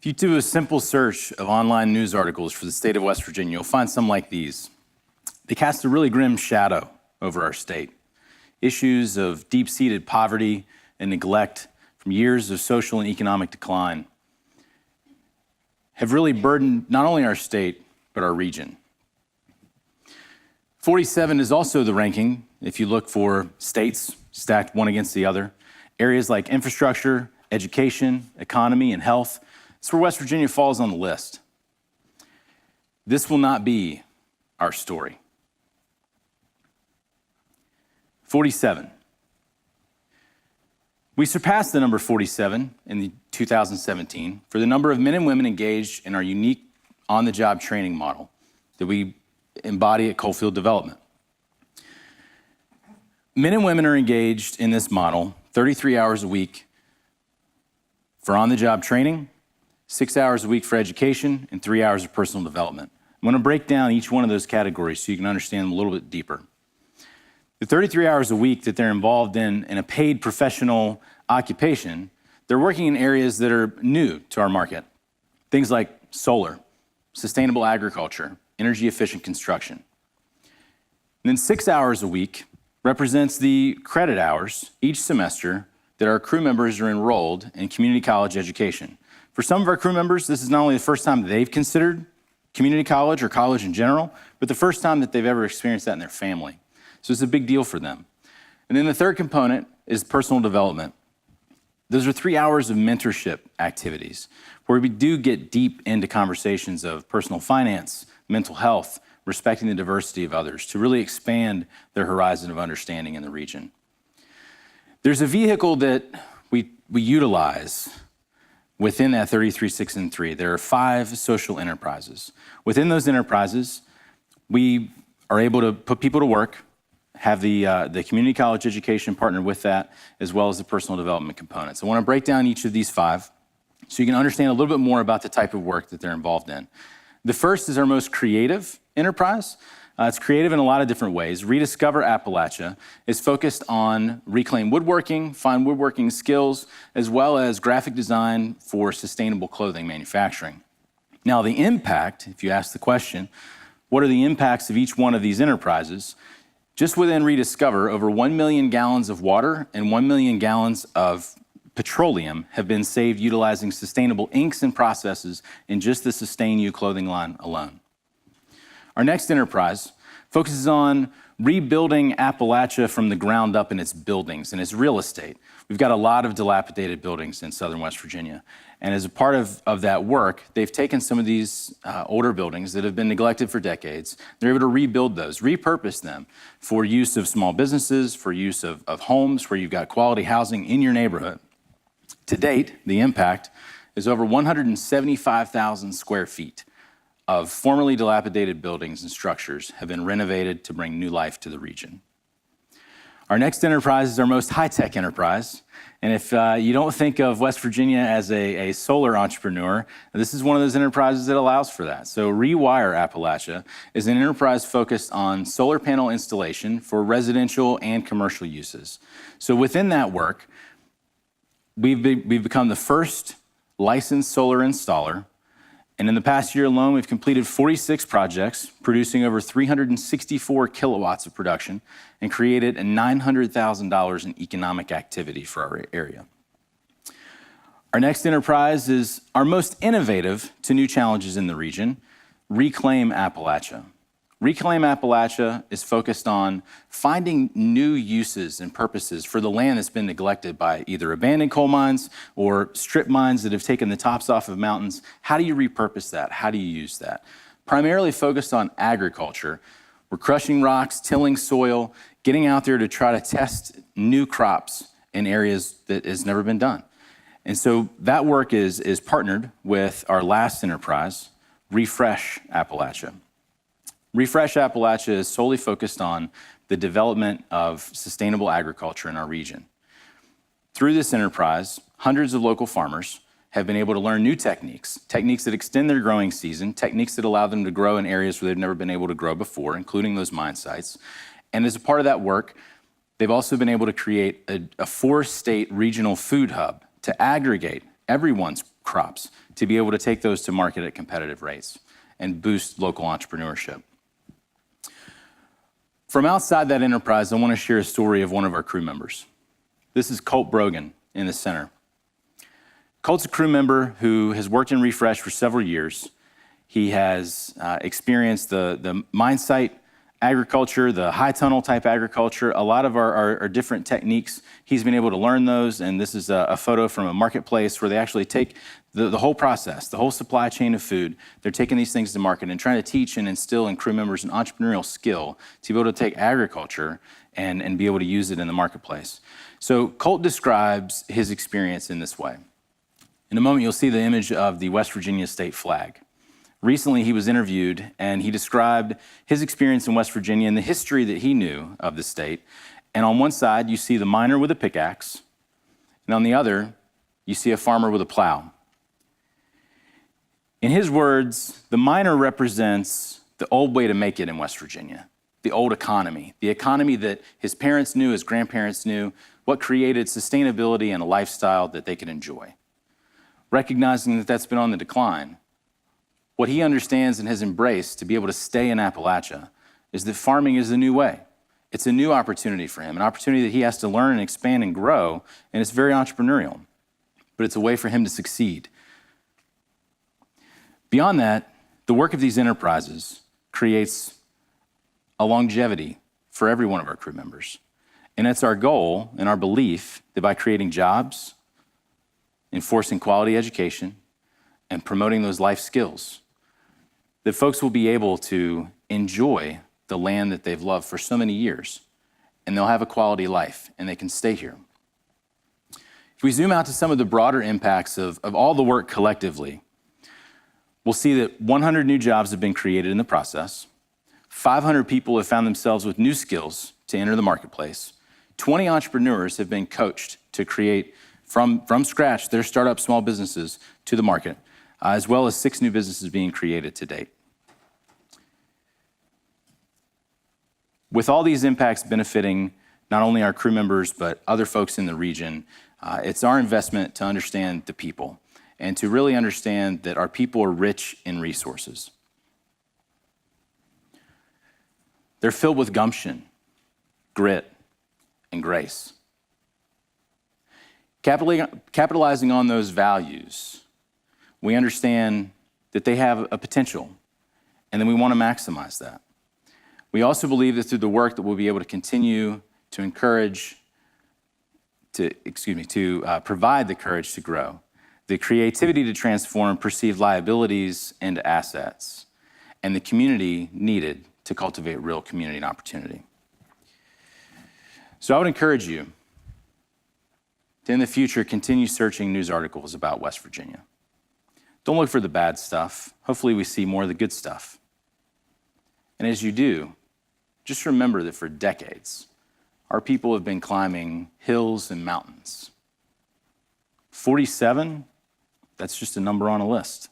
If you do a simple search of online news articles for the state of West Virginia, you'll find some like these. They cast a really grim shadow over our state. Issues of deep-seated poverty and neglect from years of social and economic decline have really burdened not only our state, but our region. 47 is also the ranking if you look for states stacked one against the other. Areas like infrastructure, education, economy, and health. It's where West Virginia falls on the list. This will not be our story. 47. We surpassed the number 47 in 2017 for the number of men and women engaged in our unique on-the-job training model that we embody at Coalfield Development. Men and women are engaged in this model 33 hours a week for on-the-job training, 6 hours a week for education, and 3 hours of personal development. I'm going to break down each one of those categories so you can understand them a little bit deeper. The 33 hours a week that they're involved in a paid professional occupation, they're working in areas that are new to our market. Things like solar, sustainable agriculture, energy-efficient construction. And then 6 hours a week represents the credit hours each semester that our crew members are enrolled in community college education. For some of our crew members, this is not only the first time they've considered community college or college in general, but the first time that they've ever experienced that in their family. So it's a big deal for them. And then the third component is personal development. Those are 3 hours of mentorship activities where we do get deep into conversations of personal finance, mental health, respecting the diversity of others to really expand their horizon of understanding in the region. There's a vehicle that we utilize within that 33, 6, and 3. There are 5 social enterprises. Within those enterprises, we are able to put people to work, have the community college education partnered with that, as well as the personal development components. I want to break down each of these 5 so you can understand a little bit more about the type of work that they're involved in. The first is our most creative enterprise. It's creative in a lot of different ways. Rediscover Appalachia is focused on reclaimed woodworking, fine woodworking skills, as well as graphic design for sustainable clothing manufacturing. Now, the impact, if you ask the question, what are the impacts of each one of these enterprises? Just within Rediscover, over 1 million gallons of water and 1 million gallons of petroleum have been saved utilizing sustainable inks and processes in just the Sustain You clothing line alone. Our next enterprise focuses on rebuilding Appalachia from the ground up in its buildings and its real estate. We've got a lot of dilapidated buildings in southern West Virginia. And as a part of that work, they've taken some of these older buildings that have been neglected for decades. They're able to rebuild those, repurpose them for use of small businesses, for use of homes where you've got quality housing in your neighborhood. To date, the impact is over 175,000 square feet of formerly dilapidated buildings and structures have been renovated to bring new life to the region. Our next enterprise is our most high-tech enterprise. And if you don't think of West Virginia as a solar entrepreneur, this is one of those enterprises that allows for that. So Rewire Appalachia is an enterprise focused on solar panel installation for residential and commercial uses. So within that work, we've become the first licensed solar installer. And in the past year alone, we've completed 46 projects, producing over 364 kilowatts of production, and created $900,000 in economic activity for our area. Our next enterprise is our most innovative to new challenges in the region, Reclaim Appalachia. Reclaim Appalachia is focused on finding new uses and purposes for the land that's been neglected by either abandoned coal mines or strip mines that have taken the tops off of mountains. How do you repurpose that? How do you use that? Primarily focused on agriculture. We're crushing rocks, tilling soil, getting out there to try to test new crops in areas that has never been done. And so that work is partnered with our last enterprise, Refresh Appalachia. Refresh Appalachia is solely focused on the development of sustainable agriculture in our region. Through this enterprise, hundreds of local farmers have been able to learn new techniques that extend their growing season, techniques that allow them to grow in areas where they've never been able to grow before, including those mine sites. And as a part of that work, they've also been able to create a 4-state regional food hub to aggregate everyone's crops, to be able to take those to market at competitive rates and boost local entrepreneurship. From outside that enterprise, I want to share a story of one of our crew members. This is Colt Brogan in the center. Colt's a crew member who has worked in Refresh for several years. He has experienced the mine site agriculture, the high tunnel type agriculture, a lot of our different techniques. He's been able to learn those, and this is a photo from a marketplace where they actually take the whole process, the whole supply chain of food. They're taking these things to market and trying to teach and instill in crew members an entrepreneurial skill to be able to take agriculture and be able to use it in the marketplace. So Colt describes his experience in this way. In a moment, you'll see the image of the West Virginia state flag. Recently, he was interviewed, and he described his experience in West Virginia and the history that he knew of the state. And on one side, you see the miner with a pickaxe, and on the other, you see a farmer with a plow. In his words, the miner represents the old way to make it in West Virginia, the old economy, the economy that his parents knew, his grandparents knew, what created sustainability and a lifestyle that they could enjoy. Recognizing that that's been on the decline, what he understands and has embraced to be able to stay in Appalachia is that farming is the new way. It's a new opportunity for him, an opportunity that he has to learn and expand and grow, and it's very entrepreneurial, but it's a way for him to succeed. Beyond that, the work of these enterprises creates a longevity for every one of our crew members. And it's our goal and our belief that by creating jobs, enforcing quality education, and promoting those life skills, that folks will be able to enjoy the land that they've loved for so many years, and they'll have a quality life, and they can stay here. If we zoom out to some of the broader impacts of all the work collectively, we'll see that 100 new jobs have been created in the process, 500 people have found themselves with new skills to enter the marketplace, 20 entrepreneurs have been coached to create from scratch their startup small businesses to the market, as well as 6 new businesses being created to date. With all these impacts benefiting not only our crew members, but other folks in the region, it's our investment to understand the people and to really understand that our people are rich in resources. They're filled with gumption, grit, and grace. Capitalizing on those values, we understand that they have a potential, and then we want to maximize that. We also believe that through the work that we'll be able to continue to provide the courage to grow, the creativity to transform perceived liabilities into assets, and the community needed to cultivate real community and opportunity. So I would encourage you to, in the future, continue searching news articles about West Virginia. Don't look for the bad stuff. Hopefully we see more of the good stuff. And as you do, just remember that for decades, our people have been climbing hills and mountains. 47, that's just a number on a list.